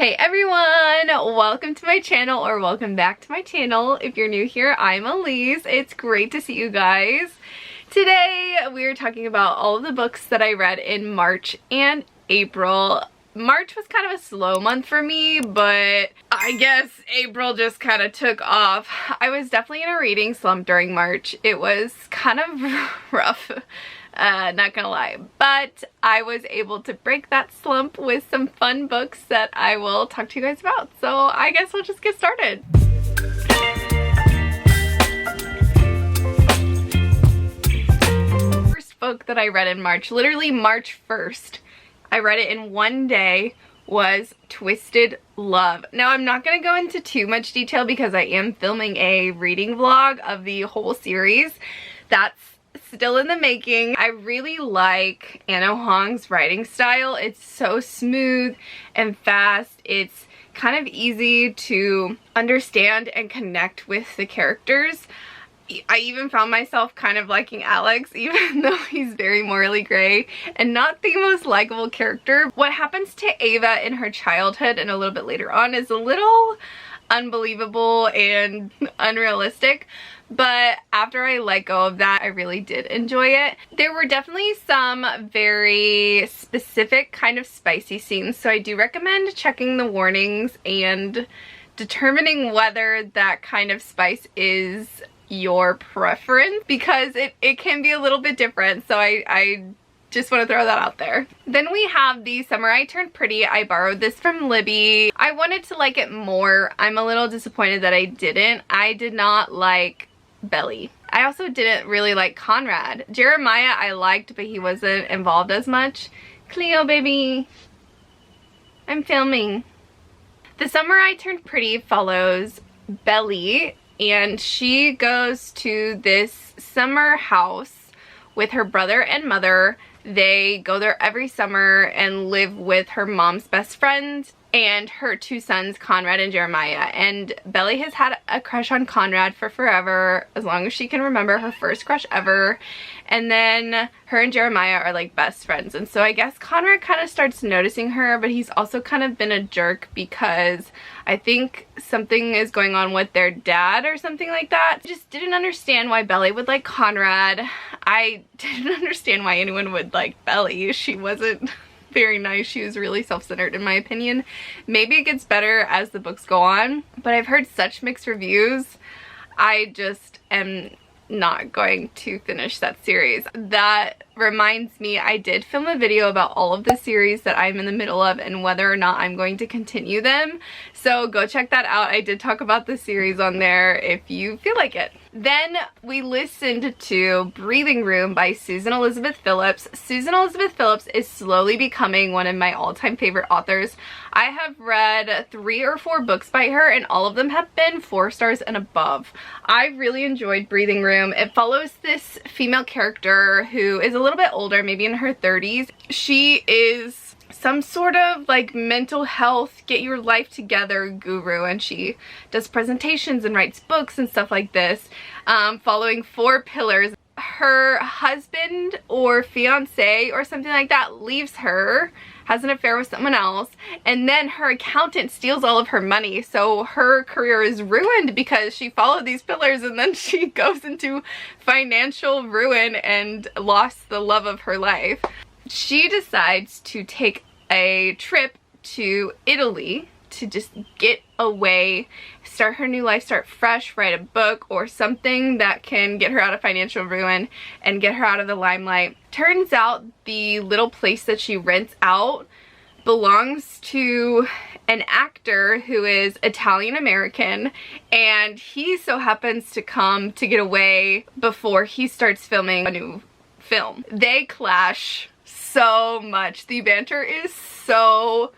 Hey everyone, welcome to my channel, or welcome back to my channel. If you're new here, I'm Elise. It's great to see you guys. Today we are talking about all of the books that I read in March and April. March was kind of a slow month for me, but I guess April just kind of took off. I was definitely in a reading slump during March. It was kind of rough. Not gonna lie, but I was able to break that slump with some fun books that I will talk to you guys about. So I guess we'll just get started. First book that I read in March, literally March 1st, I read it in one day, was Twisted Love. Now I'm not gonna go into too much detail because I am filming a reading vlog of the whole series. That's still in the making. I really like Huang's writing style. It's so smooth and fast. It's kind of easy to understand and connect with the characters. I even found myself kind of liking Alex, even though he's very morally gray and not the most likable character. What happens to Ava in her childhood and a little bit later on is a little unbelievable and unrealistic, but after I let go of that, I really did enjoy it. There were definitely some very specific kind of spicy scenes, so I do recommend checking the warnings and determining whether that kind of spice is your preference, because it can be a little bit different. So I just want to throw that out there. Then we have The Summer I Turned Pretty. I borrowed this from Libby. I wanted to like it more. I'm a little disappointed that I didn't. I did not like Belly. I also didn't really like Conrad. Jeremiah I liked, but he wasn't involved as much. Cleo, baby. I'm filming. The Summer I Turned Pretty follows Belly, and she goes to this summer house with her brother and mother. They go there every summer and live with her mom's best friend and her two sons, Conrad and Jeremiah. And Belly has had a crush on Conrad for forever, as long as she can remember, her first crush ever. And then her and Jeremiah are like best friends. And so I guess Conrad kind of starts noticing her, but he's also kind of been a jerk because I think something is going on with their dad or something like that. I just didn't understand why Belly would like Conrad. I didn't understand why anyone would like Belly. She wasn't very nice. She was really self-centered in my opinion. Maybe it gets better as the books go on, but I've heard such mixed reviews. I just am not going to finish that series. That reminds me, I did film a video about all of the series that I'm in the middle of and whether or not I'm going to continue them. So go check that out. I did talk about the series on there if you feel like it. Then we listened to Breathing Room by Susan Elizabeth Phillips. Susan Elizabeth Phillips is slowly becoming one of my all-time favorite authors. I have read 3 or 4 books by her and all of them have been 4 stars and above. I really enjoyed Breathing Room. It follows this female character who is a little bit older, maybe in her 30s. She is some sort of like mental health, get your life together guru, and she does presentations and writes books and stuff like this, following 4 pillars. Her husband or fiance or something like that leaves her, has an affair with someone else, and then her accountant steals all of her money, so her career is ruined because she followed these pillars and then she goes into financial ruin and lost the love of her life. She decides to take a trip to Italy to just get away, start her new life, start fresh, write a book or something that can get her out of financial ruin and get her out of the limelight. Turns out the little place that she rents out belongs to an actor who is Italian American, and he so happens to come to get away before he starts filming a new film. They clash so much. The banter is so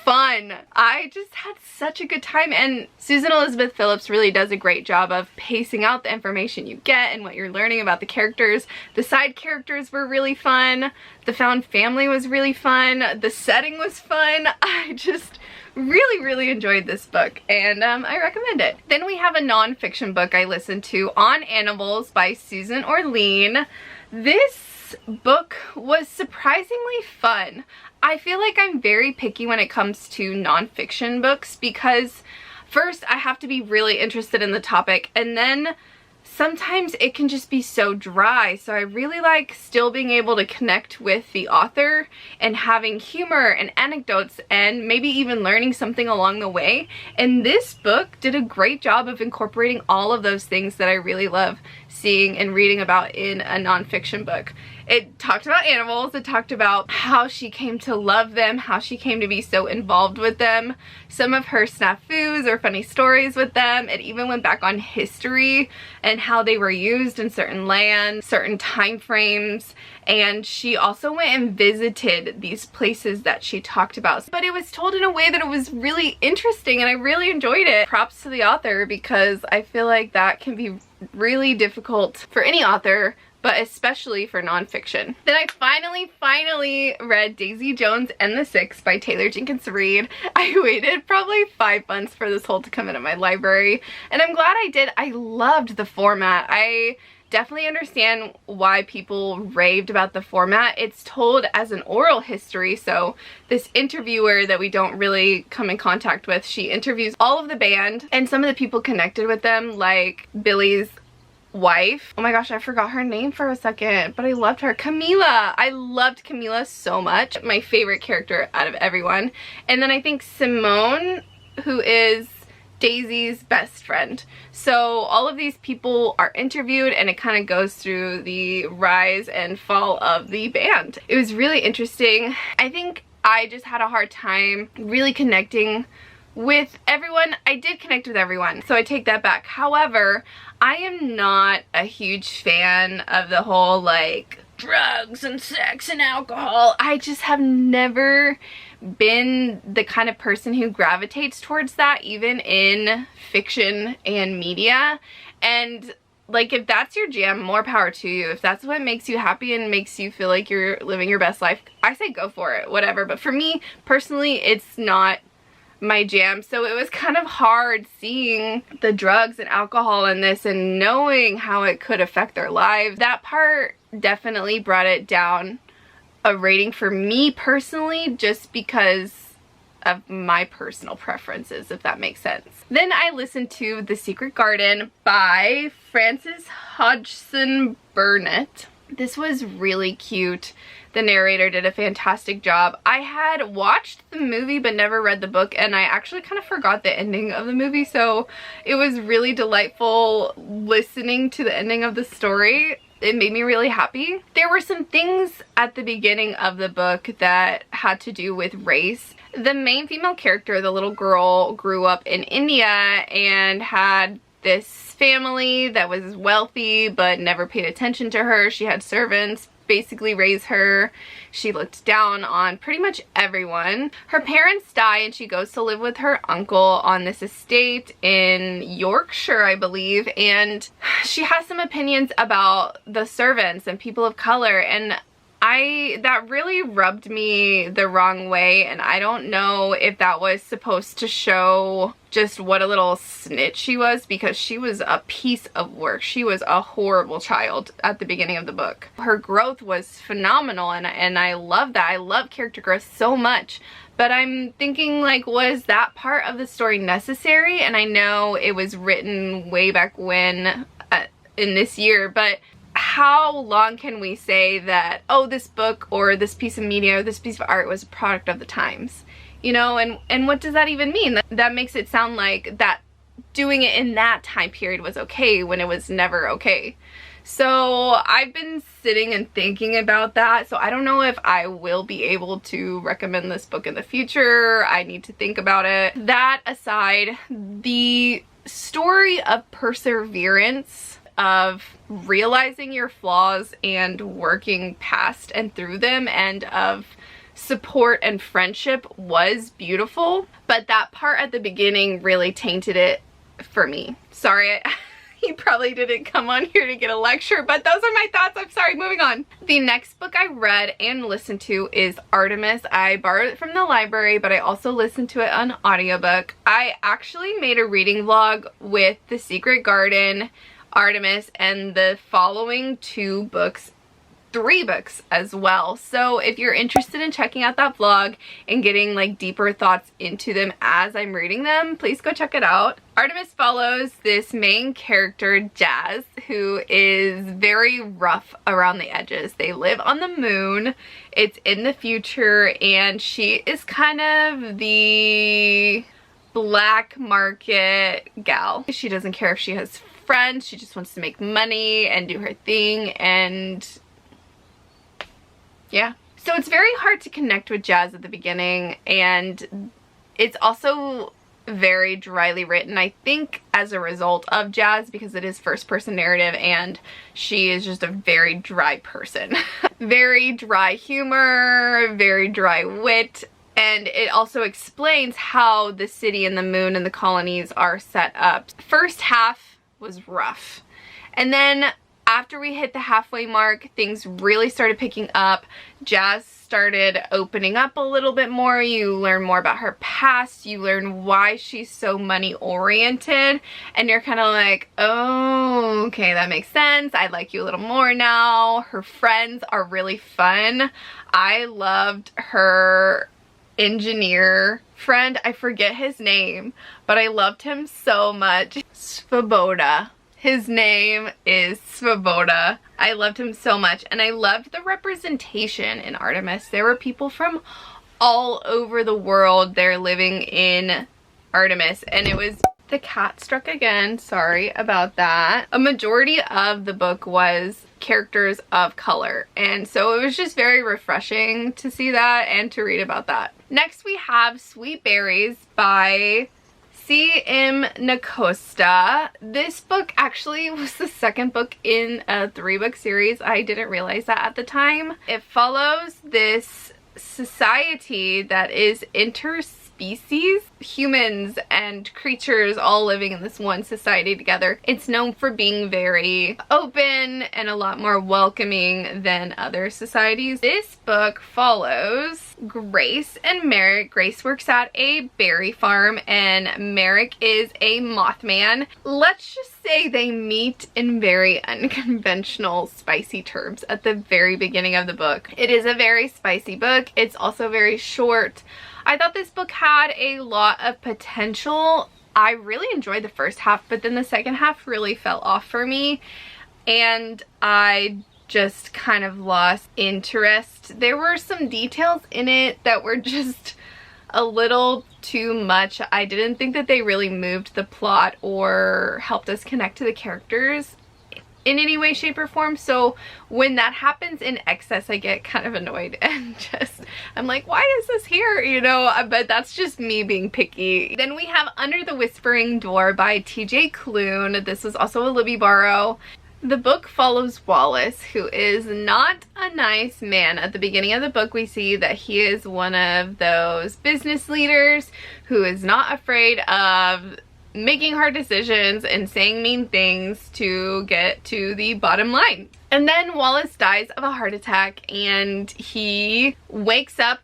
fun. I just had such a good time, and Susan Elizabeth Phillips really does a great job of pacing out the information you get and what you're learning about the characters. The side characters were really fun. The found family was really fun. The setting was fun. I just really enjoyed this book, and I recommend it. Then we have a non-fiction book I listened to, On Animals by Susan Orlean. This book was surprisingly fun. I feel like I'm very picky when it comes to nonfiction books because first I have to be really interested in the topic, and then sometimes it can just be so dry. So I really like still being able to connect with the author and having humor and anecdotes and maybe even learning something along the way. And this book did a great job of incorporating all of those things that I really love seeing and reading about in a nonfiction book. It talked about animals, it talked about how she came to love them, how she came to be so involved with them, some of her snafus or funny stories with them. It even went back on history and how they were used in certain lands, certain time frames, and she also went and visited these places that she talked about. But it was told in a way that it was really interesting and I really enjoyed it. Props to the author, because I feel like that can be really difficult for any author, but especially for nonfiction. Then I finally read Daisy Jones and the Six by Taylor Jenkins Reid. I waited probably 5 months for this whole to come into my library, and I'm glad I did. I loved the format. I definitely understand why people raved about the format. It's told as an oral history, so this interviewer that we don't really come in contact with, she interviews all of the band and some of the people connected with them, like Billy's wife. Oh my gosh, I forgot her name for a second, but I loved her. Camila. I loved Camila so much. My favorite character out of everyone. And then I think Simone, who is Daisy's best friend. So all of these people are interviewed and it kind of goes through the rise and fall of the band. It was really interesting. I think I just had a hard time really connecting with everyone. I did connect with everyone, so I take that back. However, I am not a huge fan of the whole like drugs and sex and alcohol. I just have never been the kind of person who gravitates towards that, even in fiction and media. And like, if that's your jam, more power to you. If that's what makes you happy and makes you feel like you're living your best life, I say go for it, whatever. But for me personally, it's not my jam. So it was kind of hard seeing the drugs and alcohol in this and knowing how it could affect their lives. That part definitely brought it down a rating for me personally, just because of my personal preferences, if that makes sense. Then I listened to The Secret Garden by Frances Hodgson Burnett. This was really cute. The narrator did a fantastic job. I had watched the movie but never read the book, and I actually kind of forgot the ending of the movie, so it was really delightful listening to the ending of the story. It made me really happy. There were some things at the beginning of the book that had to do with race. The main female character, the little girl, grew up in India and had this family that was wealthy but never paid attention to her. She had servants basically raise her. She looked down on pretty much everyone. Her parents die and she goes to live with her uncle on this estate in Yorkshire, I believe, and she has some opinions about the servants and people of color, and that really rubbed me the wrong way, and I don't know if that was supposed to show just what a little snitch she was, because she was a piece of work. She was a horrible child at the beginning of the book. Her growth was phenomenal, and I love that. I love character growth so much. But I'm thinking, like, was that part of the story necessary? And I know it was written way back when, in this year, but how long can we say that, oh, this book or this piece of media or this piece of art was a product of the times? You know, and what does that even mean? That makes it sound like that doing it in that time period was okay when it was never okay. So I've been sitting and thinking about that. So I don't know if I will be able to recommend this book in the future. I need to think about it. That aside, the story of perseverance, of realizing your flaws and working past and through them, and of support and friendship was beautiful, but that part at the beginning really tainted it for me. Sorry, he probably didn't come on here to get a lecture, but those are my thoughts. I'm sorry, moving on. The next book I read and listened to is Artemis. I borrowed it from the library, but I also listened to it on audiobook. I actually made a reading vlog with The Secret Garden, Artemis, and the following two books 3 books as well. So if you're interested in checking out that vlog and getting like deeper thoughts into them as I'm reading them, please go check it out. Artemis follows this main character, Jazz, who is very rough around the edges. They live on the moon. It's in the future, and she is kind of the black market gal. She doesn't care if she has friends. She just wants to make money and do her thing, and yeah. So it's very hard to connect with Jazz at the beginning, and it's also very dryly written, I think, as a result of Jazz, because it is first person narrative and she is just a very dry person. Very dry humor, very dry wit, and it also explains how the city and the moon and the colonies are set up. First half was rough, and then after we hit the halfway mark, things really started picking up. Jazz started opening up a little bit more. You learn more about her past. You learn why she's so money oriented. And you're kind of like, oh, okay, that makes sense. I like you a little more now. Her friends are really fun. I loved her engineer friend. I forget his name, but I loved him so much. Svoboda. His name is Svoboda. I loved him so much, and I loved the representation in Artemis. There were people from all over the world there living in Artemis, and it was... The cat struck again, sorry about that. A majority of the book was characters of color, and so it was just very refreshing to see that and to read about that. Next we have Sweet Berries by CN Nacosta. This book actually was the second book in a 3-book series. I didn't realize that at the time. It follows this society that is interspecies, humans and creatures all living in this one society together. It's known for being very open and a lot more welcoming than other societies. This book follows Grace and Merrick. Grace works at a berry farm and Merrick is a Mothman. Let's just say they meet in very unconventional, spicy terms at the very beginning of the book. It is a very spicy book. It's also very short. I thought this book had a lot of potential. I really enjoyed the first half, but then the second half really fell off for me, and I just kind of lost interest. There were some details in it that were just a little too much. I didn't think that they really moved the plot or helped us connect to the characters in any way, shape, or form. So when that happens in excess, I get kind of annoyed and just, I'm like, why is this here? You know, but that's just me being picky. Then we have Under the Whispering Door by TJ Klune. This was also a Libby borrow. The book follows Wallace, who is not a nice man. At the beginning of the book, we see that he is one of those business leaders who is not afraid of making hard decisions and saying mean things to get to the bottom line. And then Wallace dies of a heart attack, and he wakes up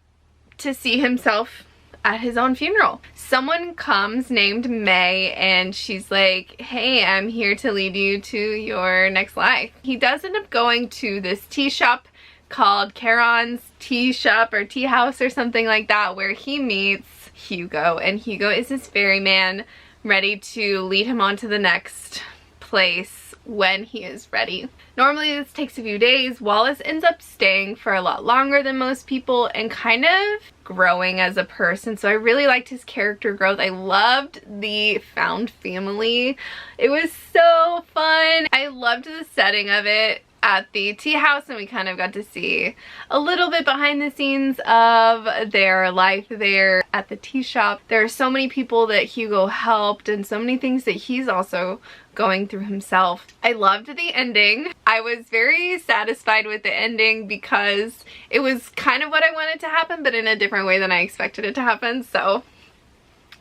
to see himself at his own funeral. Someone comes named May, and she's like, hey, I'm here to lead you to your next life. He does end up going to this tea shop called Charon's Tea Shop or Tea House or something like that, where he meets Hugo, and Hugo is this ferryman ready to lead him on to the next place when he is ready. Normally this takes a few days. Wallace ends up staying for a lot longer than most people and kind of growing as a person. So I really liked his character growth. I loved the found family. It was so fun. I loved the setting of it at the tea house, and we kind of got to see a little bit behind the scenes of their life there at the tea shop. There are so many people that Hugo helped and so many things that he's also going through himself. I loved the ending. I was very satisfied with the ending because it was kind of what I wanted to happen, but in a different way than I expected it to happen. So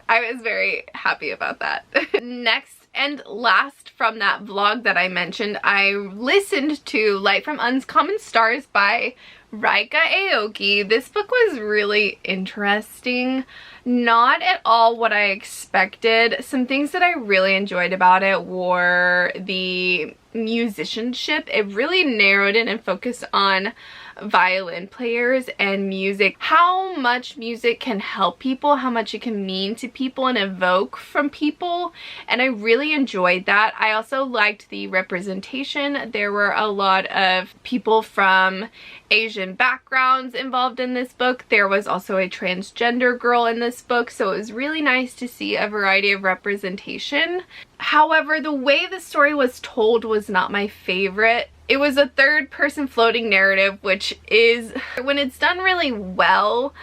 I was very happy about that. Next and last from that vlog that I mentioned, I listened to Light from Uncommon Stars by Ryka Aoki. This book was really interesting. Not at all what I expected. Some things that I really enjoyed about it were the musicianship. It really narrowed in and focused on violin players and music, how much music can help people, how much it can mean to people and evoke from people, and I really enjoyed that. I also liked the representation. There were a lot of people from Asian backgrounds involved in this book. There was also a transgender girl in this book, so it was really nice to see a variety of representation. However, the way the story was told was not my favorite. It was a third-person floating narrative, which is, when it's done really well,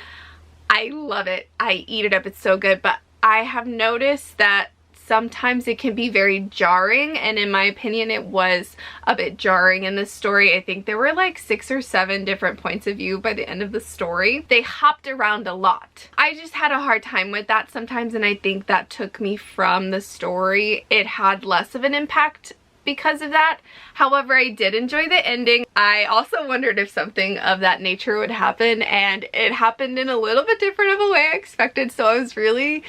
I love it. I eat it up. It's so good. But I have noticed that sometimes it can be very jarring, and in my opinion, it was a bit jarring in this story. I think there were like 6 or 7 different points of view by the end of the story. They hopped around a lot. I just had a hard time with that sometimes, and I think that took me from the story. It had less of an impact because of that. However, I did enjoy the ending. I also wondered if something of that nature would happen, and it happened in a little bit different of a way I expected, so I was really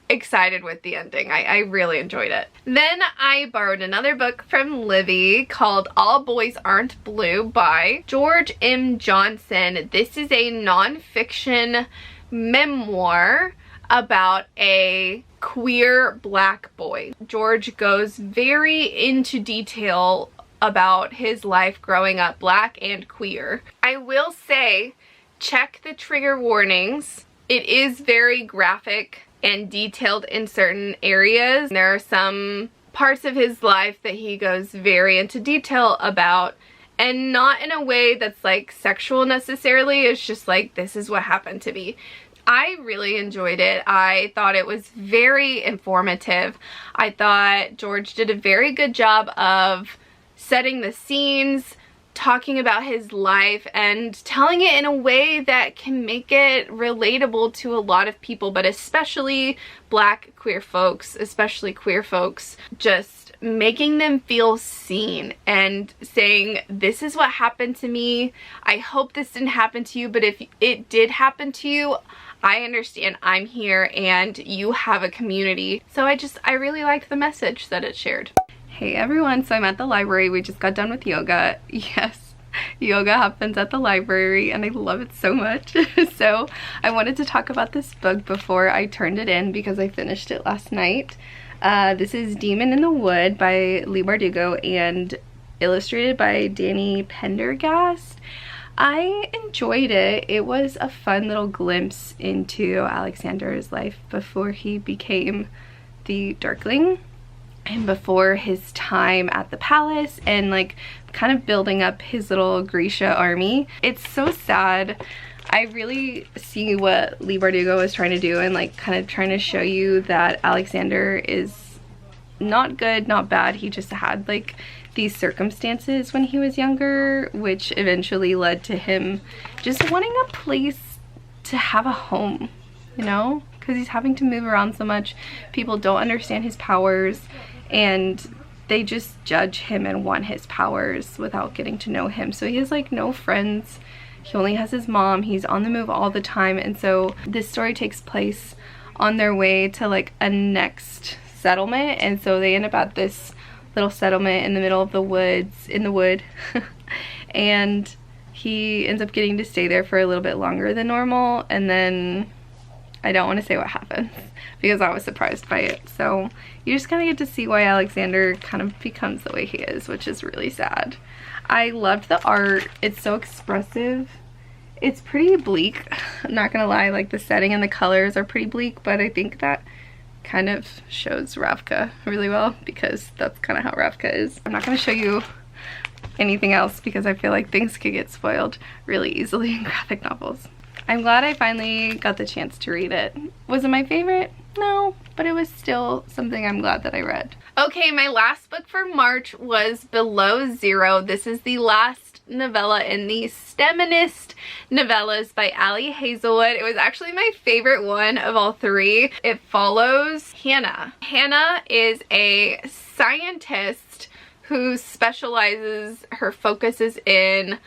excited with the ending. I really enjoyed it. Then I borrowed another book from Livy called All Boys Aren't Blue by George M. Johnson. This is a nonfiction memoir about a queer black boy. George goes very into detail about his life growing up black and queer. I will say, check the trigger warnings. It is very graphic and detailed in certain areas. There are some parts of his life that he goes very into detail about, and not in a way that's like sexual necessarily. It's just like, this is what happened to me. I really enjoyed it. I thought it was very informative. I thought George did a very good job of setting the scenes, talking about his life, and telling it in a way that can make it relatable to a lot of people, but especially black queer folks, especially queer folks, just making them feel seen and saying, this is what happened to me. I hope this didn't happen to you, but if it did happen to you, I understand. I'm here and you have a community. So I really liked the message that it shared. Hey everyone, so I'm at the library. We just got done with yoga. Yes, yoga happens at the library and I love it so much. So I wanted to talk about this book before I turned it in because I finished it last night. This is Demon in the Wood by Leigh Bardugo and illustrated by Dani Pendergast. I enjoyed it. It was a fun little glimpse into Alexander's life before he became the Darkling and before his time at the palace and like kind of building up his little Grisha army. It's so sad. I really see what Leigh Bardugo is trying to do and like kind of trying to show you that Alexander is not good, not bad. He just had like these circumstances when he was younger, which eventually led to him just wanting a place to have a home, you know, because he's having to move around so much. People don't understand his powers and they just judge him and want his powers without getting to know him. So he has like no friends. He only has his mom. He's on the move all the time. And so this story takes place on their way to like a next settlement. And so they end up at this little settlement in the middle of the woods, in the wood. And he ends up getting to stay there for a little bit longer than normal. And then I don't want to say what happens because I was surprised by it. So you just kind of get to see why Alexander kind of becomes the way he is, which is really sad. I loved the art. It's so expressive. It's pretty bleak. I'm not gonna lie, like the setting and the colors are pretty bleak, but I think that kind of shows Ravka really well because that's kind of how Ravka is. I'm not gonna show you anything else because I feel like things could get spoiled really easily in graphic novels. I'm glad I finally got the chance to read it. Was it my favorite? No, but it was still something I'm glad that I read. Okay, my last book for March was Below Zero. This is the last novella in the STEMinist novellas by Hazelwood. It was actually my favorite one of all three. It follows Hannah. Hannah is a scientist who specializes, her focus is in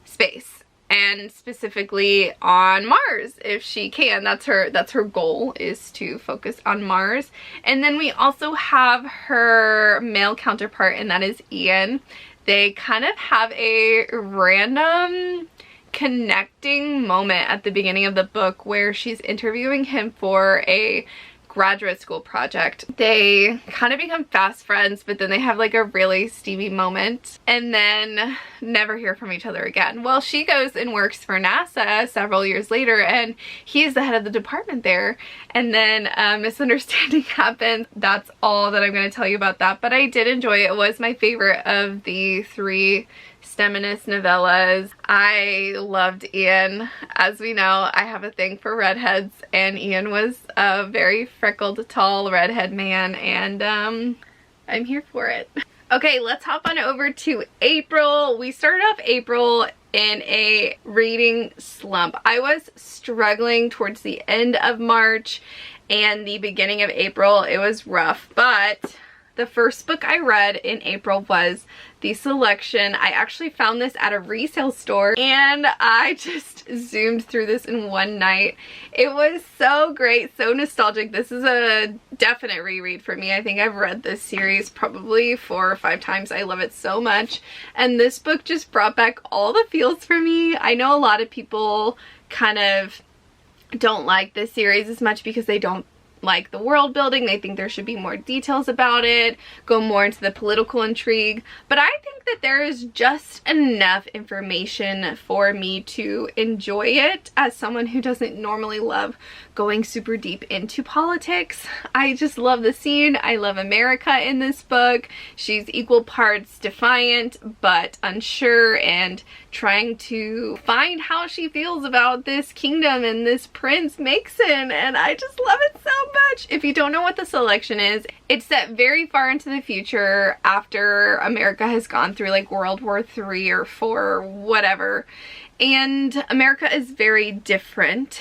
space. and specifically on Mars if she can. That's her goal, is to focus on Mars. And then we also have her male counterpart, and that is Ian. They kind of have a random connecting moment at the beginning of the book where she's interviewing him for a graduate school project. They kind of become fast friends, but then they have like a really steamy moment and then never hear from each other again. Well, she goes and works for NASA several years later, and he's the head of the department there, and then a misunderstanding happens. That's all that I'm going to tell you about that, but I did enjoy it. It was my favorite of the 3 Steminus novellas. I loved Ian. As we know, I have a thing for redheads, and Ian was a very freckled, tall redhead man, and I'm here for it. Okay, let's hop on over to April. We started off April in a reading slump. I was struggling towards the end of March and the beginning of April. It was rough, but the first book I read in April was The Selection. I actually found this at a resale store, and I just zoomed through this in one night. It was so great, so nostalgic. This is a definite reread for me. I think I've read this series probably 4 or 5 times. I love it so much, and this book just brought back all the feels for me. I know a lot of people kind of don't like this series as much because they don't like the world building. They think there should be more details about it, go more into the political intrigue, but I think that there is just enough information for me to enjoy it as someone who doesn't normally love going super deep into politics. I just love the scene. I love America in this book. She's equal parts defiant but unsure and trying to find how she feels about this kingdom and this Prince Mason, and I just love it so much. If you don't know what The Selection is, it's set very far into the future after America has gone through like World War III or IV or whatever, and America is very different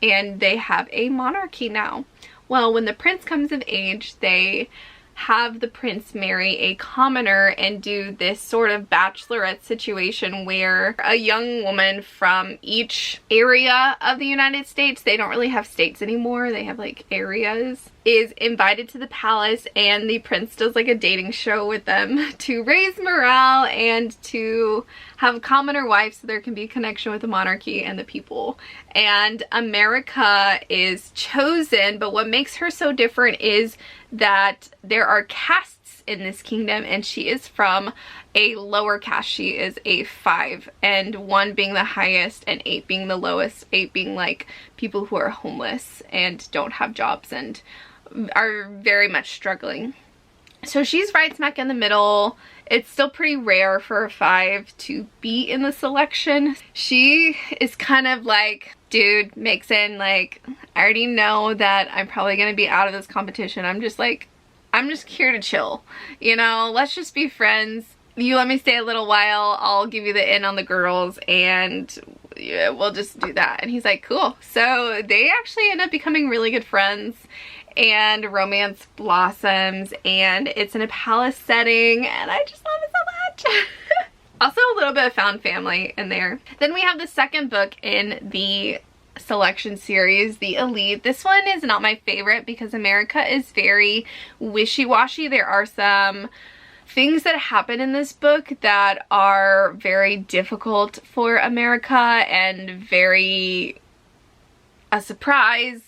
and they have a monarchy now. Well, when the prince comes of age, they have the prince marry a commoner and do this sort of bachelorette situation where a young woman from each area of the United States, they don't really have states anymore, they have like areas, is invited to the palace, and the prince does like a dating show with them to raise morale and to have a commoner wife so there can be a connection with the monarchy and the people. And America is chosen, but what makes her so different is that there are castes in this kingdom, and she is from a lower caste. She is a 5, and 1 being the highest and 8 being the lowest, 8 being like people who are homeless and don't have jobs and are very much struggling. So she's right smack in the middle. It's still pretty rare for a 5 to be in the selection. She is kind of like, dude, Mason, like, I already know that I'm probably gonna be out of this competition. I'm just here to chill, you know, let's just be friends. You let me stay a little while, I'll give you the in on the girls, and yeah, we'll just do that. And he's like, cool. So they actually end up becoming really good friends, and romance blossoms, and it's in a palace setting, and I just love it so much. Also a little bit of found family in there. Then we have the second book in the Selection series, The Elite. This one is not my favorite because America is very wishy-washy. There are some things that happen in this book that are very difficult for America and very a surprise.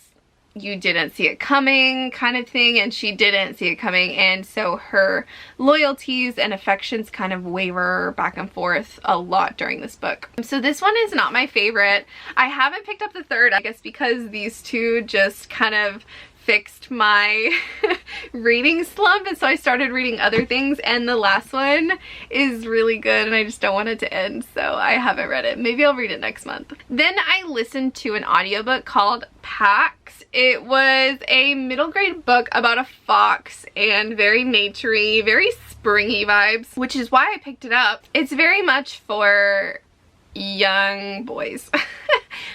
You didn't see it coming kind of thing, and she didn't see it coming, and so her loyalties and affections kind of waver back and forth a lot during this book. So this one is not my favorite. I haven't picked up the third, I guess because these two just kind of fixed my reading slump, and so I started reading other things, and the last one is really good and I just don't want it to end, so I haven't read it. Maybe I'll read it next month. Then I listened to an audiobook called Pax. It was a middle grade book about a fox and very naturey, very springy vibes, which is why I picked it up. It's very much for young boys.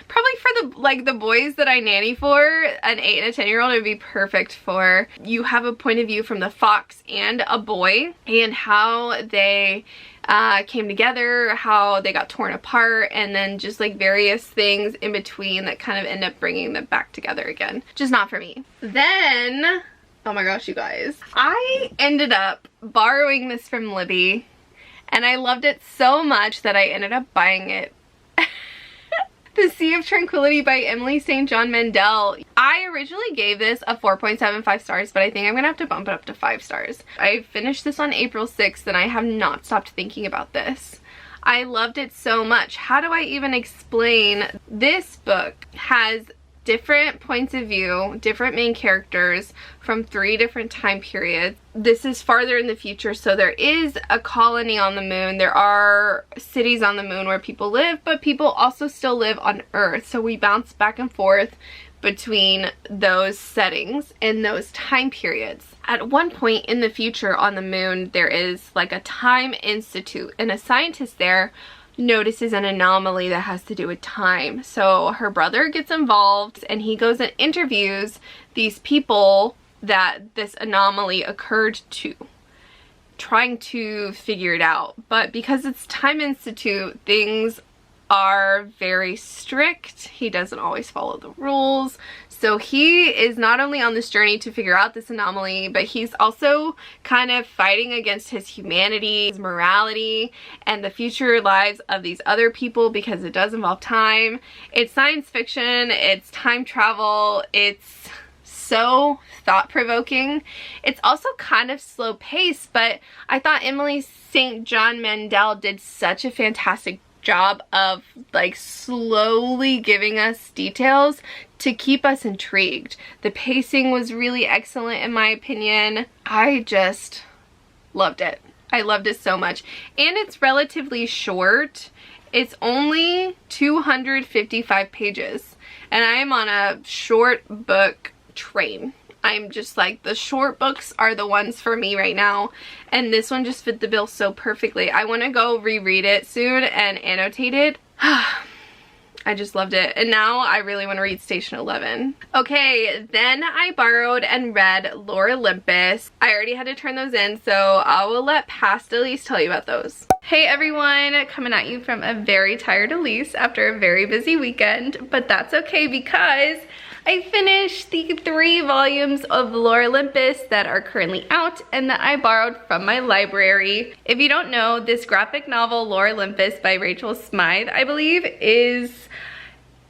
Probably for the boys that I nanny for, an 8 and a 10-year-old would be perfect for. You have a point of view from the fox and a boy and how they came together, how they got torn apart, and then just like various things in between that kind of end up bringing them back together again. Just not for me. Then, oh my gosh, you guys, I ended up borrowing this from Libby and I loved it so much that I ended up buying it. The Sea of Tranquility by Emily St. John Mandel. I originally gave this a 4.75 stars, but I think I'm gonna have to bump it up to 5 stars. I finished this on April 6th and I have not stopped thinking about this. I loved it so much. How do I even explain? This book has different points of view, different main characters from 3 different time periods. This is farther in the future, so there is a colony on the moon. There are cities on the moon where people live, but people also still live on Earth. So we bounce back and forth between those settings and those time periods. At one point in the future on the moon, there is like a time institute, and a scientist there notices an anomaly that has to do with time. So her brother gets involved and he goes and interviews these people that this anomaly occurred to, trying to figure it out. But because it's Time Institute, things are very strict. He doesn't always follow the rules. So he is not only on this journey to figure out this anomaly, but he's also kind of fighting against his humanity, his morality, and the future lives of these other people because it does involve time. It's science fiction, it's time travel, it's so thought-provoking. It's also kind of slow paced, but I thought Emily St. John Mandel did such a fantastic job of like slowly giving us details to keep us intrigued. The pacing was really excellent in my opinion. I just loved it. I loved it so much. And it's relatively short. It's only 255 pages. And I am on a short book train. I'm just like, the short books are the ones for me right now, and this one just fit the bill so perfectly. I want to go reread it soon and annotate it. I just loved it, and now I really want to read Station 11. Okay, then I borrowed and read Lore Olympus. I already had to turn those in, so I will let past Elise tell you about those. Hey everyone, coming at you from a very tired Elise after a very busy weekend, but that's okay because I finished the 3 volumes of Lore Olympus that are currently out and that I borrowed from my library. If you don't know, this graphic novel, Lore Olympus by Rachel Smythe, I believe, is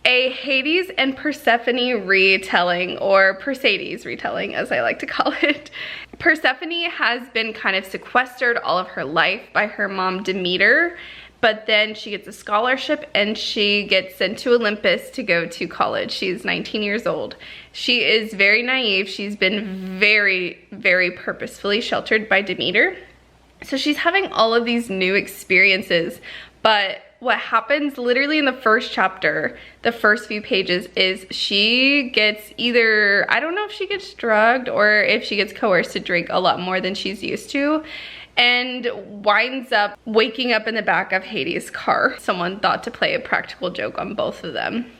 a Hades and Persephone retelling, or Perseides retelling as I like to call it. Persephone has been kind of sequestered all of her life by her mom Demeter, but then she gets a scholarship and she gets sent to Olympus to go to college. She's 19 years old. She is very naive. She's been very, very purposefully sheltered by Demeter. So she's having all of these new experiences, but what happens literally in the first chapter, the first few pages, is she gets either, I don't know if she gets drugged or if she gets coerced to drink a lot more than she's used to, and winds up waking up in the back of Hades' car. Someone thought to play a practical joke on both of them.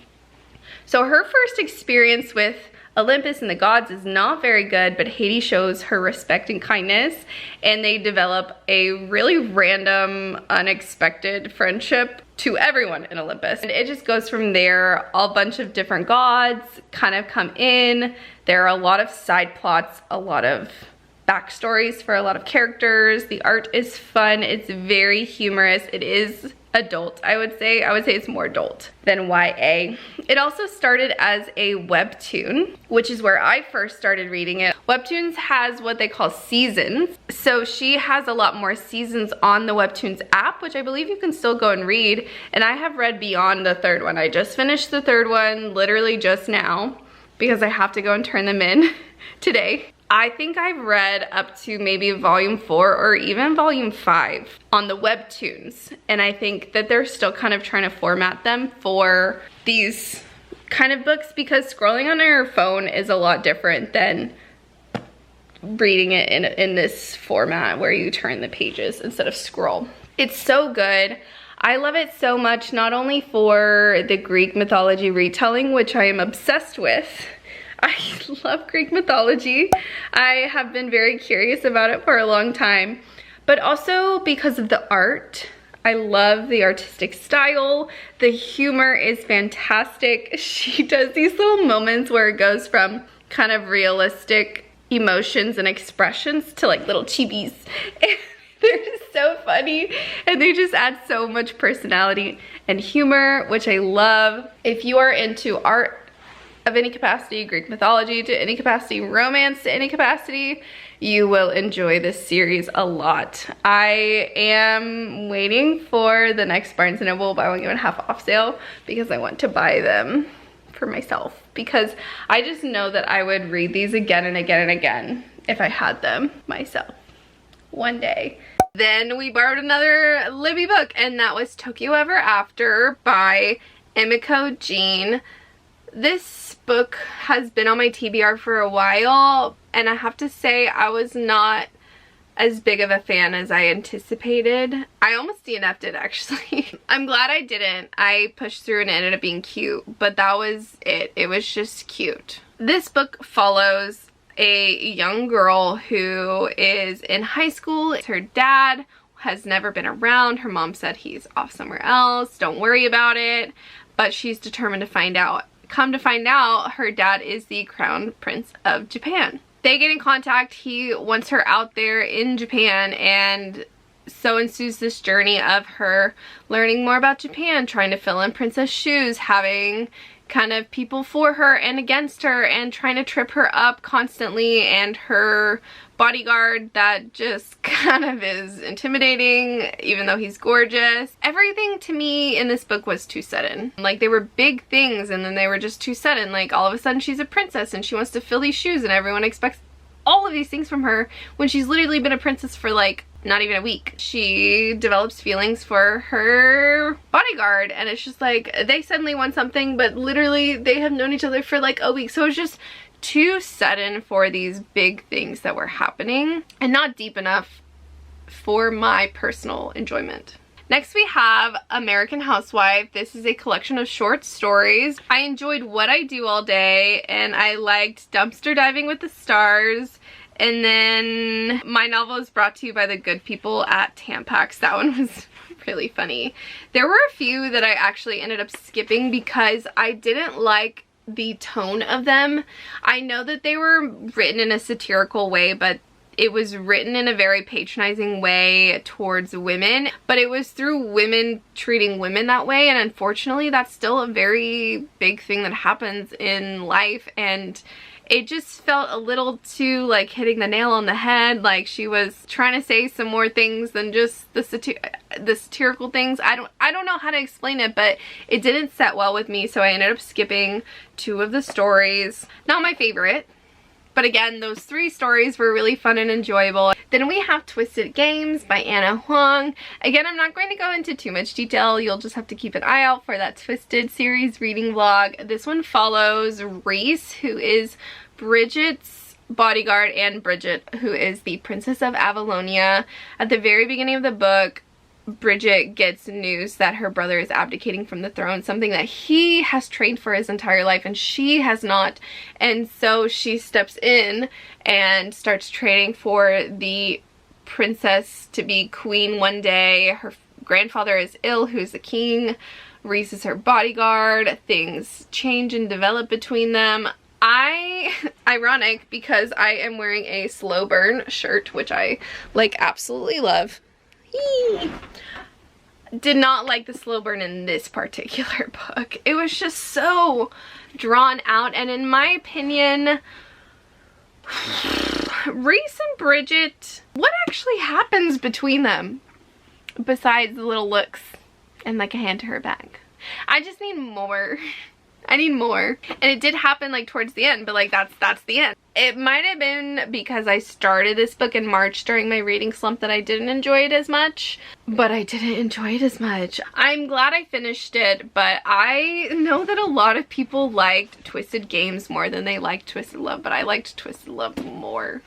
So her first experience with Olympus and the gods is not very good, but Hades shows her respect and kindness, and they develop a really random, unexpected friendship to everyone in Olympus. And it just goes from there. A bunch of different gods kind of come in. There are a lot of side plots, a lot of backstories for a lot of characters. The art is fun. It's very humorous. It is adult, I would say. I would say it's more adult than YA. It also started as a webtoon, which is where I first started reading it. Webtoons has what they call seasons. So she has a lot more seasons on the Webtoons app, which I believe you can still go and read. And I have read beyond the 3rd one. I just finished the 3rd one literally just now because I have to go and turn them in today. I think I've read up to maybe volume 4 or even volume 5 on the webtoons, and I think that they're still kind of trying to format them for these kind of books because scrolling on your phone is a lot different than reading it in this format where you turn the pages instead of scroll. It's so good. I love it so much, not only for the Greek mythology retelling, which I am obsessed with. I love Greek mythology. I have been very curious about it for a long time, but also because of the art. I love the artistic style. The humor is fantastic. She does these little moments where it goes from kind of realistic emotions and expressions to like little chibis. They're just so funny, and they just add so much personality and humor, which I love. If you are into art of any capacity, Greek mythology to any capacity, romance to any capacity, you will enjoy this series a lot. I am waiting for the next Barnes & Noble buy one get one half off sale because I want to buy them for myself, because I just know that I would read these again and again and again if I had them myself one day. Then we borrowed another Libby book, and that was Tokyo Ever After by Emiko Jean. This book has been on my TBR for a while, and I have to say I was not as big of a fan as I anticipated. I almost DNF'd it, actually. I'm glad I didn't. I pushed through and it ended up being cute, but that was it. It was just cute. This book follows a young girl who is in high school. Her dad has never been around. Her mom said he's off somewhere else. Don't worry about it. But she's determined to find out. Come to find out, her dad is the Crown Prince of Japan. They get in contact. He wants her out there in Japan, and so ensues this journey of her learning more about Japan, trying to fill in princess shoes, having kind of people for her and against her, and trying to trip her up constantly, and her bodyguard that just kind of is intimidating even though he's gorgeous. Everything to me in this book was too sudden. Like, they were big things and then they were just too sudden. Like, all of a sudden she's a princess and she wants to fill these shoes and everyone expects all of these things from her when she's literally been a princess for like not even a week. She develops feelings for her bodyguard, and it's just like they suddenly want something, but literally they have known each other for like a week. So it's just too sudden for these big things that were happening, and not deep enough for my personal enjoyment. Next we have American Housewife. This is a collection of short stories. I enjoyed What I Do All Day, and I liked Dumpster Diving with the Stars. And then my novel is brought to you by the good people at Tampax. That one was really funny. There were a few that I actually ended up skipping because I didn't like the tone of them. I know that they were written in a satirical way, but it was written in a very patronizing way towards women, but it was through women treating women that way, and unfortunately that's still a very big thing that happens in life, and it just felt a little too like hitting the nail on the head. Like, she was trying to say some more things than just the satirical things. I don't know how to explain it, but it didn't set well with me, so I ended up skipping 2 of the stories. Not my favorite, but again, those 3 stories were really fun and enjoyable. Then we have Twisted Games by Anna Huang. Again, I'm not going to go into too much detail. You'll just have to keep an eye out for that Twisted series reading vlog. This one follows Reese, who is Bridget's bodyguard, and Bridget, who is the Princess of Avalonia. At the very beginning of the book, Bridget gets news that her brother is abdicating from the throne, something that he has trained for his entire life and she has not, and so she steps in and starts training for the princess to be queen one day. Her grandfather is ill, who's the king. Reese is her bodyguard. Things change and develop between them. Ironic, because I am wearing a Slow Burn shirt, which I like absolutely love. Did not like the slow burn in this particular book. It was just so drawn out, and in my opinion, Reese and Bridget, what actually happens between them besides the little looks and like a hand to her back? I just need more. I need more. And it did happen like towards the end, but like that's the end. It might have been because I started this book in March during my reading slump that I didn't enjoy it as much, but I didn't enjoy it as much. I'm glad I finished it, but I know that a lot of people liked Twisted Games more than they liked Twisted Love, but I liked Twisted Love more.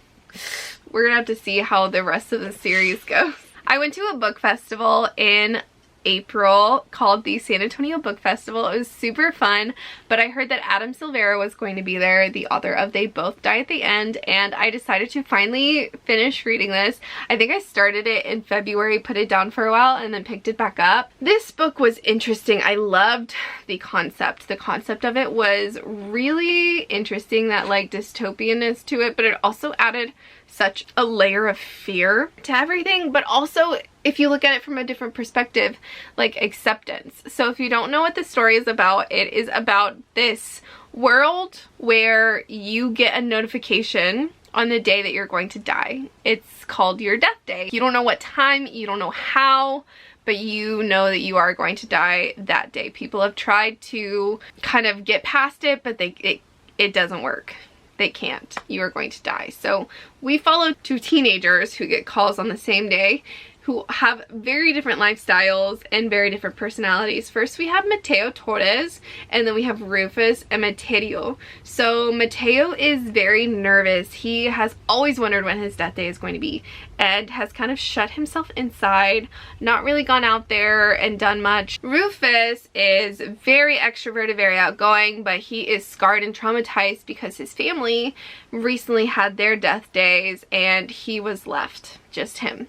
We're gonna have to see how the rest of the series goes. I went to a book festival in April called the San Antonio Book Festival. It was super fun, but I heard that Silvera was going to be there, the author of They Both Die at the End, and I decided to finally finish reading this. I think I started it in February, put it down for a while, and then picked it back up. This book was interesting. I loved the concept. The concept of it was really interesting, that like dystopianness to it, but it also added such a layer of fear to everything, but also if you look at it from a different perspective, like acceptance. So if you don't know what the story is about, it is about this world where you get a notification on the day that you're going to die. It's called your death day. You don't know what time, you don't know how, but you know that you are going to die that day. People have tried to kind of get past it, but it doesn't work. They can't. You are going to die. So we follow two teenagers who get calls on the same day, who have very different lifestyles and very different personalities. First we have Mateo Torres, and then we have Rufus and Mateo. So Mateo is very nervous. He has always wondered when his death day is going to be, and has kind of shut himself inside, not really gone out there and done much. Rufus is very extroverted, very outgoing, but he is scarred and traumatized because his family recently had their death days and he was left, just him.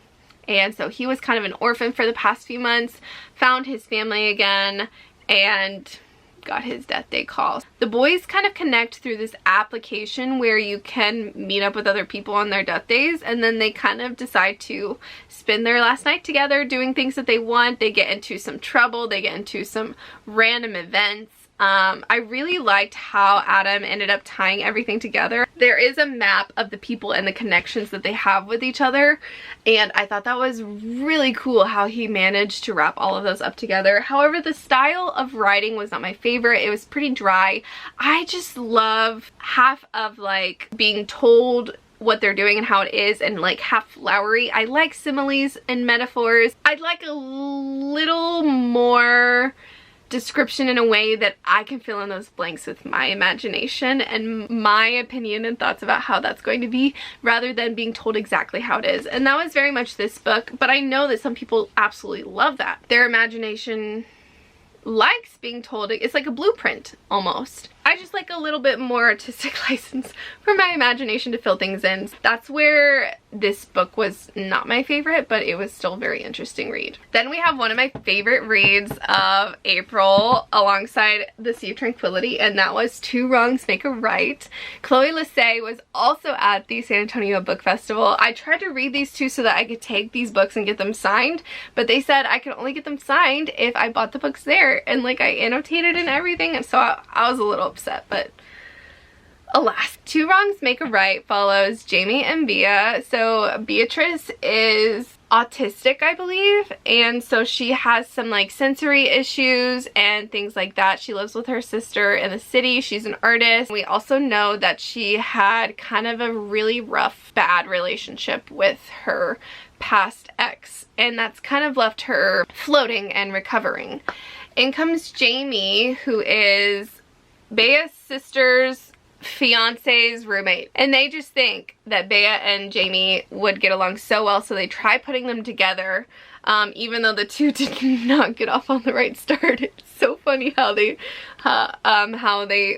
And so he was kind of an orphan for the past few months, found his family again, and got his death day call. The boys kind of connect through this application where you can meet up with other people on their death days, and then they kind of decide to spend their last night together doing things that they want. They get into some trouble, they get into some random events. I really liked how Adam ended up tying everything together. There is a map of the people and the connections that they have with each other, and I thought that was really cool how he managed to wrap all of those up together. However, the style of writing was not my favorite. It was pretty dry. I just love half of like being told what they're doing and how it is, and like half flowery. I like similes and metaphors. I'd like a little more description in a way that I can fill in those blanks with my imagination and my opinion and thoughts about how that's going to be, rather than being told exactly how it is. And that was very much this book, but I know that some people absolutely love that. Their imagination likes being told. It's like a blueprint almost. I just like a little bit more artistic license for my imagination to fill things in. That's where this book was not my favorite, but it was still a very interesting read. Then we have one of my favorite reads of April alongside The Sea of Tranquility, and that was Two Wrongs Make a Right. Chloe Liese was also at the San Antonio Book Festival. I tried to read these two so that I could take these books and get them signed, but they said I could only get them signed if I bought the books there, and like I annotated and everything, and so I was a little upset, but alas. Two Wrongs Make a Right follows Jamie and Bea. So Beatrice is autistic, I believe, and so she has some like sensory issues and things like that. She lives with her sister in the city. She's an artist. We also know that she had kind of a really rough, bad relationship with her past ex, and that's kind of left her floating and recovering. In comes Jamie, who is Bea's sister's fiance's roommate, and they just think that Bea and Jamie would get along so well, so they try putting them together, even though the two did not get off on the right start. It's so funny how they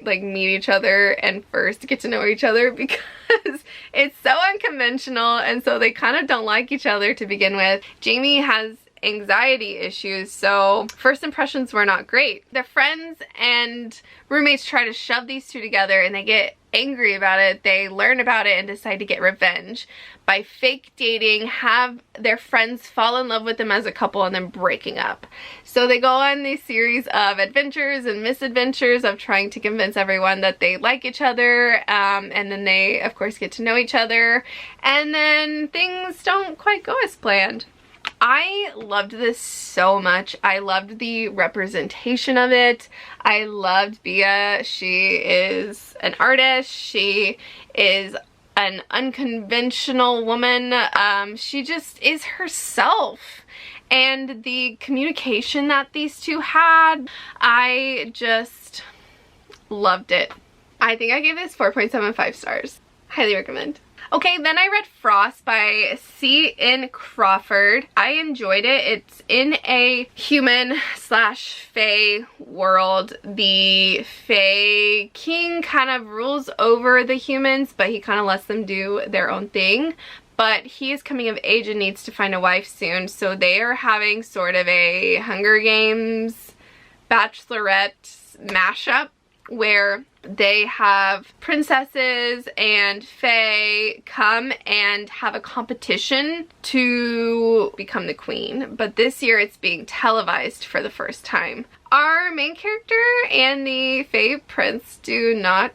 like meet each other and first get to know each other, because it's so unconventional, and so they kind of don't like each other to begin with. Jamie has anxiety issues, so first impressions were not great. Their friends and roommates try to shove these two together, and they get angry about it. They learn about it and decide to get revenge by fake dating, have their friends fall in love with them as a couple, and then breaking up. So they go on these series of adventures and misadventures of trying to convince everyone that they like each other, and then they of course get to know each other, and then things don't quite go as planned. I loved this so much. I loved the representation of it. I loved Bea. She is an artist. She is an unconventional woman. She just is herself. And the communication that these two had, I just loved it. I think I gave this 4.75 stars. Highly recommend. Okay, then I read Frost by CN Crawford. I enjoyed it. It's in a human slash fae world. The fae king kind of rules over the humans, but he kind of lets them do their own thing. But he is coming of age and needs to find a wife soon, so they are having sort of a Hunger Games Bachelorette mashup where they have princesses and fae come and have a competition to become the queen. But this year it's being televised for the first time. Our main character and the fae prince do not,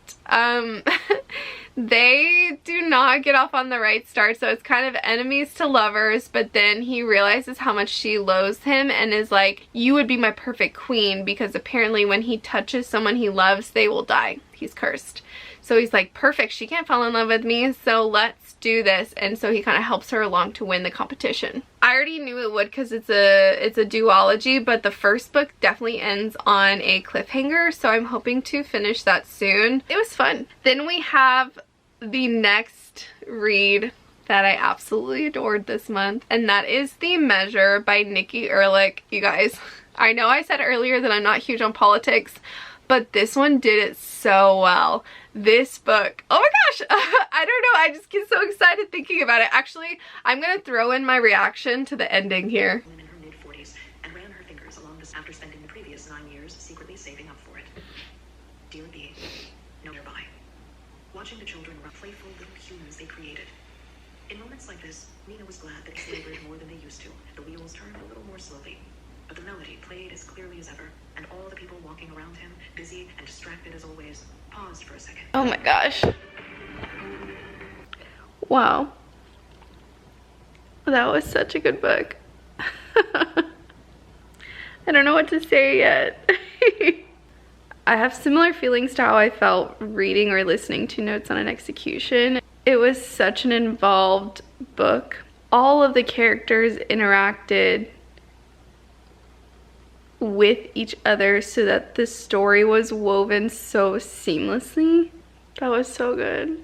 they do not get off on the right start, so it's kind of enemies to lovers, but then he realizes how much she loathes him and is like, you would be my perfect queen, because apparently when he touches someone he loves, they will die. He's cursed. So he's like, perfect, she can't fall in love with me, so let's do this. And so he kind of helps her along to win the competition. I already knew it would because it's a duology, but the first book definitely ends on a cliffhanger, so I'm hoping to finish that soon. It was fun. Then we have the next read that I absolutely adored this month, and that is The Measure by Nikki Erlick. You guys, I know I said earlier that I'm not huge on politics, but this one did it so well. This book, oh my gosh, I don't know, I just get so excited thinking about it. Actually, I'm gonna throw in my reaction to the ending here. In her mid-40s and ran her fingers along this after spending the previous 9 years secretly saving up for it. Dear B, no nearby. Watching the children run playful little humans they created. In moments like this, Nina was glad that they labored more than they used to. The wheels turned a little more slowly, but the melody played as clearly as ever, and all the people walking around him, busy and distracted as always, paused for a second. Oh my gosh. Wow. That was such a good book. I don't know what to say yet. I have similar feelings to how I felt reading or listening to Notes on an Execution. It was such an involved book. All of the characters interacted with each other so that the story was woven so seamlessly. That was so good.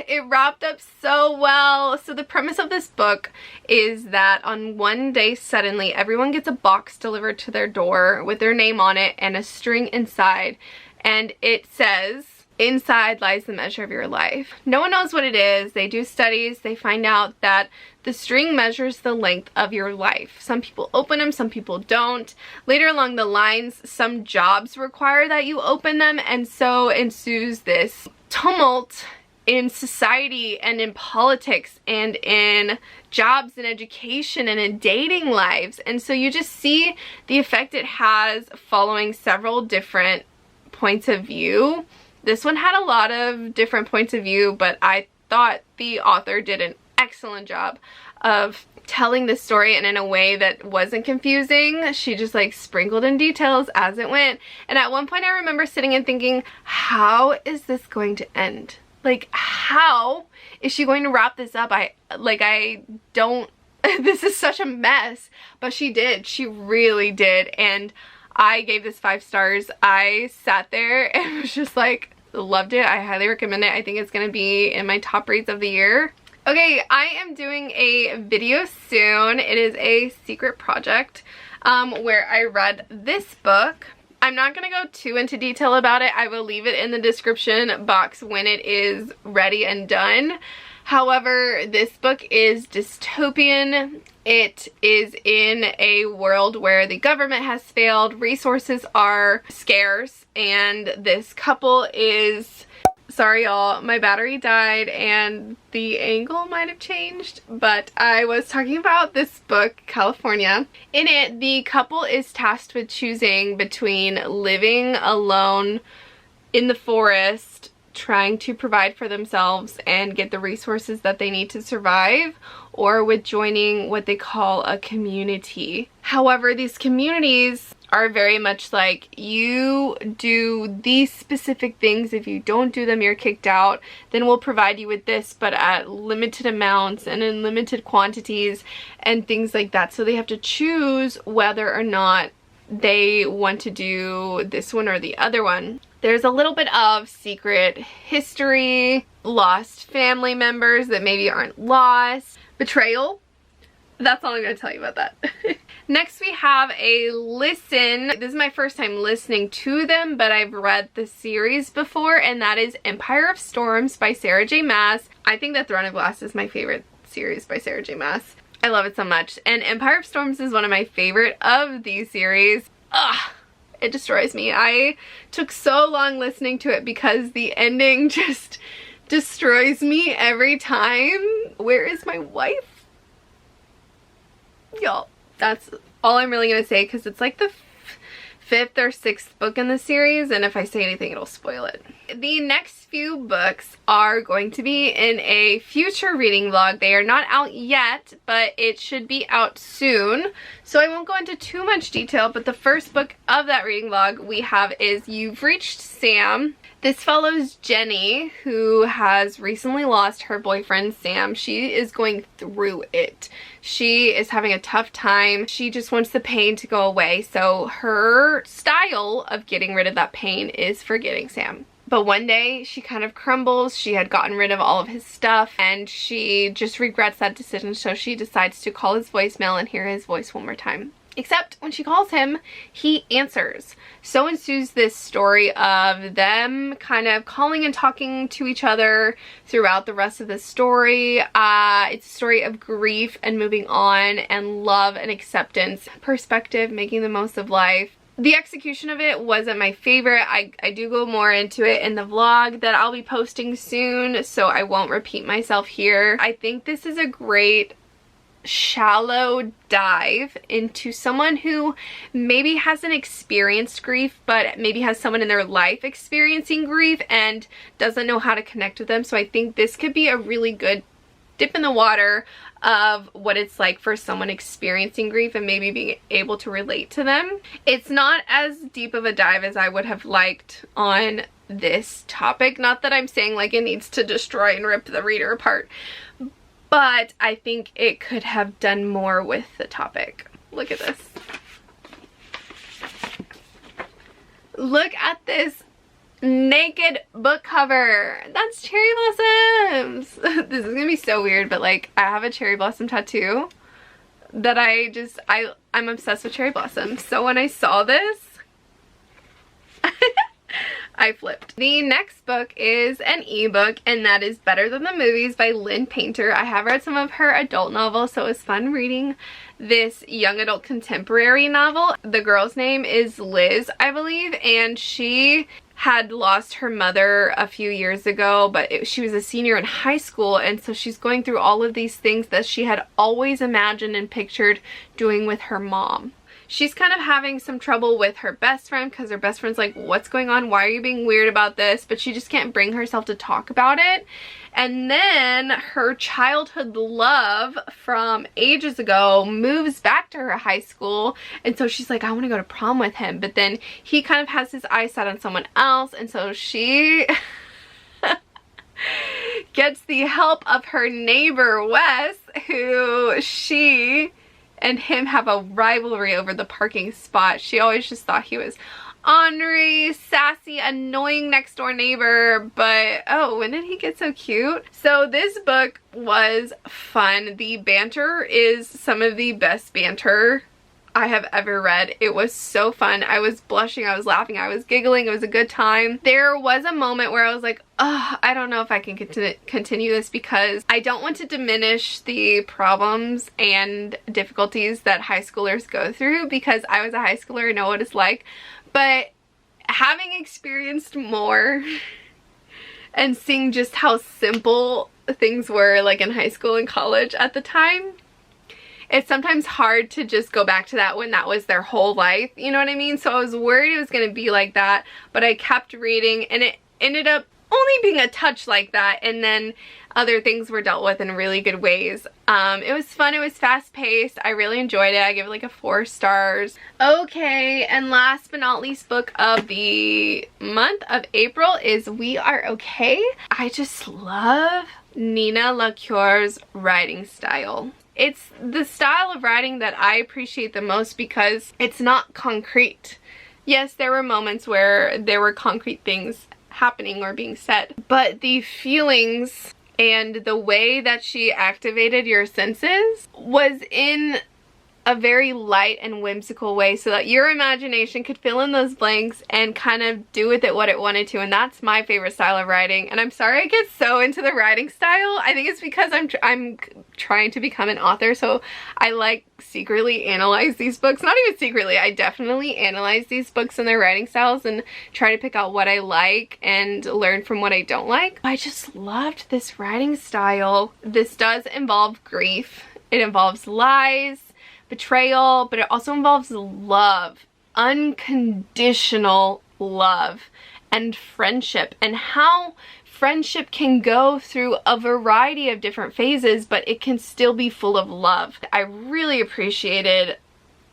It wrapped up so well. So the premise of this book is that on one day suddenly everyone gets a box delivered to their door with their name on it and a string inside, and it says, inside lies the measure of your life. No one knows what it is. They do studies. They find out that the string measures the length of your life. Some people open them, some people don't. Later along the lines, some jobs require that you open them, and so ensues this tumult in society and in politics and in jobs and education and in dating lives. And so you just see the effect it has following several different points of view. This one had a lot of different points of view, but I thought the author did an excellent job of telling the story and in a way that wasn't confusing. She just like sprinkled in details as it went. And at one point I remember sitting and thinking, how is this going to end? Like, how is she going to wrap this up? I don't, this is such a mess. But she did. She really did. And I gave this 5 stars. I sat there and was just like, loved it. I highly recommend it. I think it's going to be in my top reads of the year. Okay, I am doing a video soon. It is a secret project where I read this book. I'm not going to go too into detail about it. I will leave it in the description box when it is ready and done. However, this book is dystopian. It is in a world where the government has failed, resources are scarce, and this couple is... Sorry y'all, my battery died and the angle might have changed, but I was talking about this book, California. In it, the couple is tasked with choosing between living alone in the forest, trying to provide for themselves and get the resources that they need to survive, or with joining what they call a community. However, these communities are very much like, you do these specific things. If you don't do them, you're kicked out. Then we'll provide you with this, but at limited amounts and in limited quantities and things like that. So they have to choose whether or not they want to do this one or the other one. There's a little bit of secret history, lost family members that maybe aren't lost, betrayal. That's all I'm going to tell you about that. Next we have a listen. This is my first time listening to them, but I've read the series before, and that is Empire of Storms by Sarah J Maas. I think that Throne of Glass is my favorite series by Sarah J Maas. I love it so much. And Empire of Storms is one of my favorite of these series. Ugh, it destroys me. I took so long listening to it because the ending just destroys me every time. Where is my wife? Y'all, that's all I'm really gonna say because it's like the fifth or sixth book in the series, and if I say anything it'll spoil it. The next few books are going to be in a future reading vlog. They are not out yet, but it should be out soon, so I won't go into too much detail. But the first book of that reading vlog we have is You've Reached Sam. This follows Jenny, who has recently lost her boyfriend Sam. She is going through it. She is having a tough time. She just wants the pain to go away. So her style of getting rid of that pain is forgetting Sam. But one day she kind of crumbles. She had gotten rid of all of his stuff and she just regrets that decision. So she decides to call his voicemail and hear his voice one more time. Except when she calls him, he answers. So ensues this story of them kind of calling and talking to each other throughout the rest of the story. It's a story of grief and moving on and love and acceptance, perspective, making the most of life. The execution of it wasn't my favorite. I do go more into it in the vlog that I'll be posting soon, so I won't repeat myself here. I think this is a great shallow dive into someone who maybe hasn't experienced grief but maybe has someone in their life experiencing grief and doesn't know how to connect with them. So I think this could be a really good dip in the water of what it's like for someone experiencing grief and maybe being able to relate to them. It's not as deep of a dive as I would have liked on this topic. Not that I'm saying like it needs to destroy and rip the reader apart, but I think it could have done more with the topic. Look at this. Look at this naked book cover. That's cherry blossoms. This is gonna be so weird, but like I have a cherry blossom tattoo that I'm obsessed with cherry blossoms. So when I saw this, I flipped. The next book is an ebook, and that is Better Than the Movies by Lynn Painter. I have read some of her adult novels, so it was fun reading this young adult contemporary novel. The girl's name is Liz, I believe, and she had lost her mother a few years ago, but she was a senior in high school, and so she's going through all of these things that she had always imagined and pictured doing with her mom. She's kind of having some trouble with her best friend because her best friend's like, what's going on? Why are you being weird about this? But she just can't bring herself to talk about it. And then her childhood love from ages ago moves back to her high school. And so she's like, I want to go to prom with him. But then he kind of has his eyes set on someone else. And so she gets the help of her neighbor, Wes, who she and him have a rivalry over the parking spot. She always just thought he was ornery, sassy, annoying next door neighbor, but oh, when did he get so cute? So this book was fun. The banter is some of the best banter I have ever read. It was so fun. I was blushing, I was laughing, I was giggling. It was a good time. There was a moment where I was like, oh, I don't know if I can continue this because I don't want to diminish the problems and difficulties that high schoolers go through, because I was a high schooler and know what it's like. But having experienced more and seeing just how simple things were like in high school and college at the time, it's sometimes hard to just go back to that when that was their whole life, you know what I mean? So I was worried it was going to be like that, but I kept reading and it ended up only being a touch like that, and then other things were dealt with in really good ways. It was fun, it was fast paced, I really enjoyed it. I give it like a 4 stars. Okay, and last but not least book of the month of April is We Are Okay. I just love Nina LaCour's writing style. It's the style of writing that I appreciate the most because it's not concrete. Yes, there were moments where there were concrete things happening or being said, but the feelings and the way that she activated your senses was in a very light and whimsical way so that your imagination could fill in those blanks and kind of do with it what it wanted to. And that's my favorite style of writing. And I'm sorry I get so into the writing style. I think it's because I'm trying to become an author, so I like secretly analyze these books. Not even secretly, I definitely analyze these books and their writing styles and try to pick out what I like and learn from what I don't like. I just loved this writing style. This does involve grief. It involves lies, betrayal, but it also involves love, unconditional love, and friendship, and how friendship can go through a variety of different phases, but it can still be full of love. I really appreciated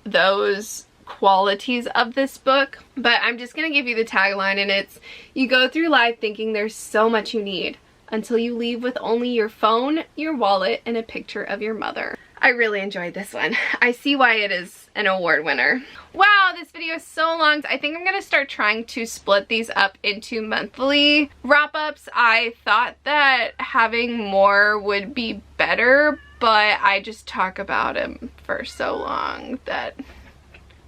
those qualities of this book, but I'm just gonna give you the tagline, and it's, you go through life thinking there's so much you need until you leave with only your phone, your wallet, and a picture of your mother. I really enjoyed this one. I see why it is an award winner. Wow, this video is so long. I think I'm gonna start trying to split these up into monthly wrap-ups. I thought that having more would be better, but I just talk about him for so long that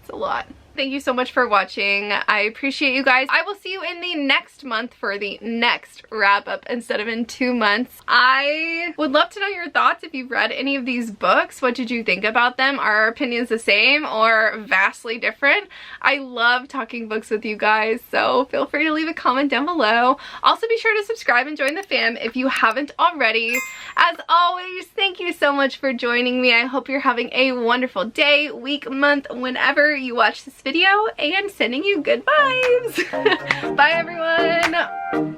it's a lot. Thank you so much for watching. I appreciate you guys. I will see you in the next month for the next wrap up instead of in 2 months. I would love to know your thoughts if you've read any of these books. What did you think about them? Are our opinions the same or vastly different? I love talking books with you guys, so feel free to leave a comment down below. Also be sure to subscribe and join the fam if you haven't already. As always, thank you so much for joining me. I hope you're having a wonderful day, week, month, whenever you watch this video, and sending you good vibes. Bye everyone.